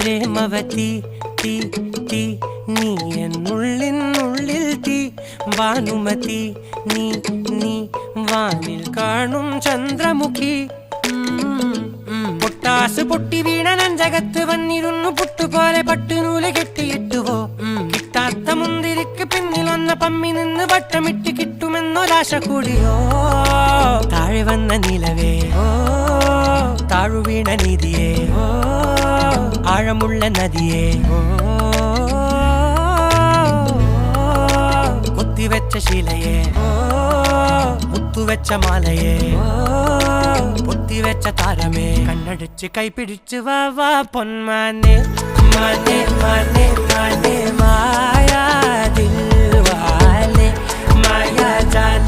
പ്രേമവതി തീ തീ നീ എന്നുള്ളിൽ തീ ഭാനുമതി നീ നീ വാനിൽ കാണും ചന്ദ്രമുഖി പൊട്ടാസ് പൊട്ടി വീണ നെഞ്ചകത്ത് വന്നിരുന്നു പുട്ടുപോലെ പട്ടുനൂല് കെട്ടിയിട്ടുവോ കിട്ടാത്ത മുന്തിരിക്ക് പിന്നിൽ വന്ന പമ്മി നിന്ന് വട്ടമിട്ട് കിട്ടുമെന്നൊരാശ കൂടിയോ താഴെ വന്ന നിലവേ താഴു വീണ നിധിയേ ആഴമുള്ള നദിയേ കൊത്തിവെച്ച ശിലയേ മുത്തുവെച്ച മാലയേ പൊത്തിവെച്ച താരമേ കണ്ണടിച്ച് കൈപിടിച്ച് വാ വാ പൊന്മാനെ മാനെ മാനെ മാനെ മായാ ദിൽവാലെ മായാ ജാല